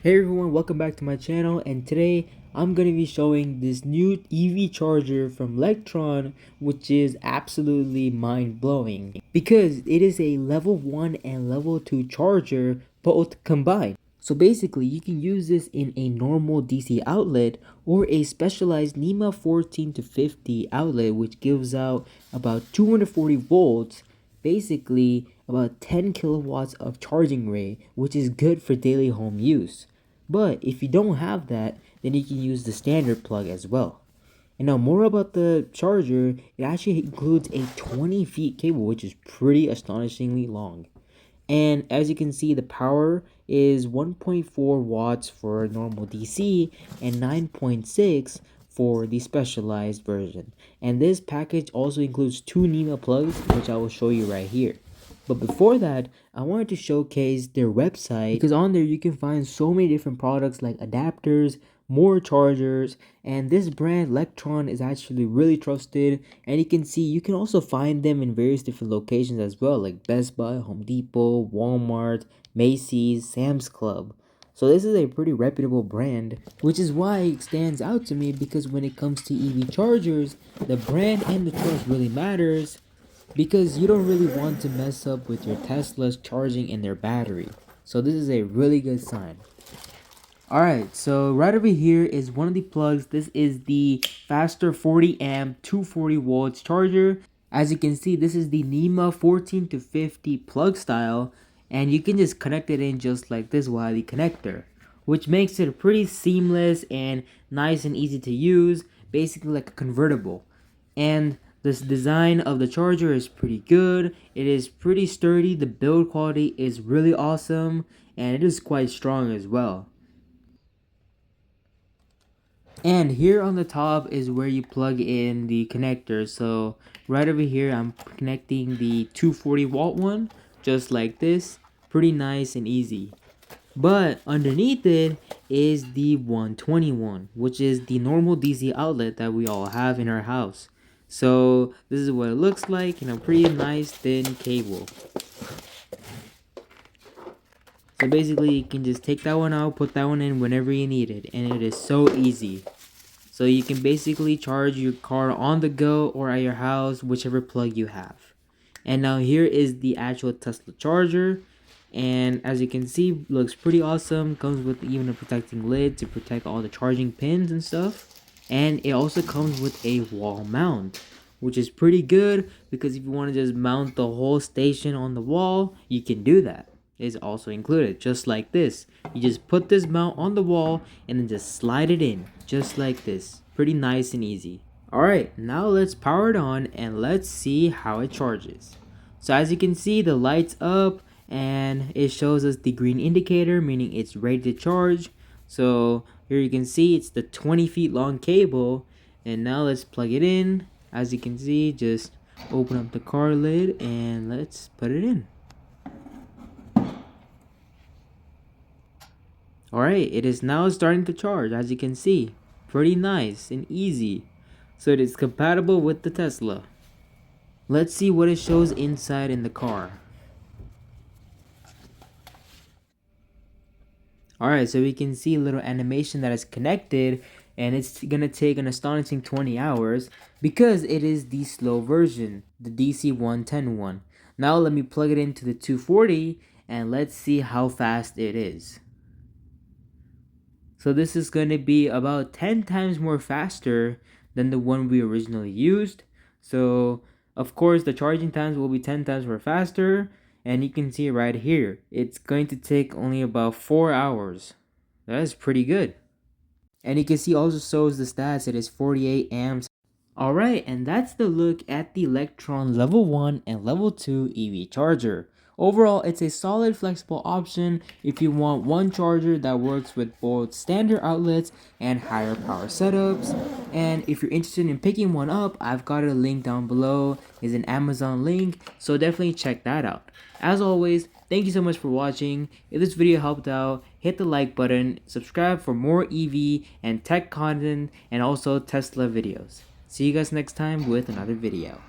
Hey everyone, welcome back to my channel, and today I'm going to be showing this new EV charger from Lectron, which is absolutely mind-blowing because it is a level 1 and level 2 charger both combined. So basically you can use this in a normal DC outlet or a specialized NEMA 14 to 50 outlet, which gives out about 240 volts, basically about 10 kilowatts of charging rate, which is good for daily home use. But if you don't have that, then you can use the standard plug as well. And now more about the charger, it actually includes a 20 feet cable, which is pretty astonishingly long. And as you can see, the power is 1.4 watts for normal DC and 9.6 for the specialized version. And this package also includes two NEMA plugs, which I will show you right here. But before that, I wanted to showcase their website because on there you can find so many different products like adapters, more chargers, and this brand Lectron is actually really trusted. And you can see you can also find them in various different locations as well, like Best Buy, Home Depot, Walmart, Macy's, Sam's Club. So this is a pretty reputable brand, which is why it stands out to me, because when it comes to EV chargers, the brand and the trust really matters, because you don't really want to mess up with your Tesla's charging in their battery. So this is a really good sign. Alright, so right over here is one of the plugs. This is the faster 40 amp 240 volts charger. As you can see, this is the NEMA 14 to 50 plug style, and you can just connect it in just like this via the connector, which makes it pretty seamless and nice and easy to use, basically like a convertible. And this design of the charger is pretty good. It is pretty sturdy. The build quality is really awesome, and it is quite strong as well. And here on the top is where you plug in the connector. So right over here, I'm connecting the 240 watt one, just like this. Pretty nice and easy. But underneath it is the 121, which is the normal DC outlet that we all have in our house. So this is what it looks like in a pretty nice thin cable. So basically you can just take that one out, put that one in whenever you need it, and it is so easy. So you can basically charge your car on the go or at your house, whichever plug you have. And now here is the actual Tesla charger. And as you can see, looks pretty awesome. Comes with even a protecting lid to protect all the charging pins and stuff. And it also comes with a wall mount, which is pretty good because if you want to just mount the whole station on the wall, you can do that. It's also included, just like this. You just put this mount on the wall and then just slide it in, just like this. Pretty nice and easy. Alright, now let's power it on and let's see how it charges. So as you can see, the light's up and it shows us the green indicator, meaning it's ready to charge. So here you can see it's the 20 feet long cable, and now let's plug it in. As you can see, just open up the car lid and let's put it in. Alright, it is now starting to charge, as you can see. Pretty nice and easy. So it is compatible with the Tesla. Let's see what it shows inside in the car. Alright, so we can see a little animation that is connected, and it's gonna take an astonishing 20 hours because it is the slow version, the DC 110 one. Now let me plug it into the 240 and let's see how fast it is. So this is going to be about 10 times more faster than the one we originally used. So of course the charging times will be 10 times more faster, and you can see right here it's going to take only about 4 hours. That is pretty good. And you can see also shows the stats, it is 48 amps. Alright, and that's the look at the Lectron level 1 and level 2 EV charger. Overall, it's a solid flexible option if you want one charger that works with both standard outlets and higher power setups. And if you're interested in picking one up, I've got a link down below. It's an Amazon link, so definitely check that out. As always, thank you so much for watching. If this video helped out, hit the like button, subscribe for more EV and tech content, and also Tesla videos. See you guys next time with another video.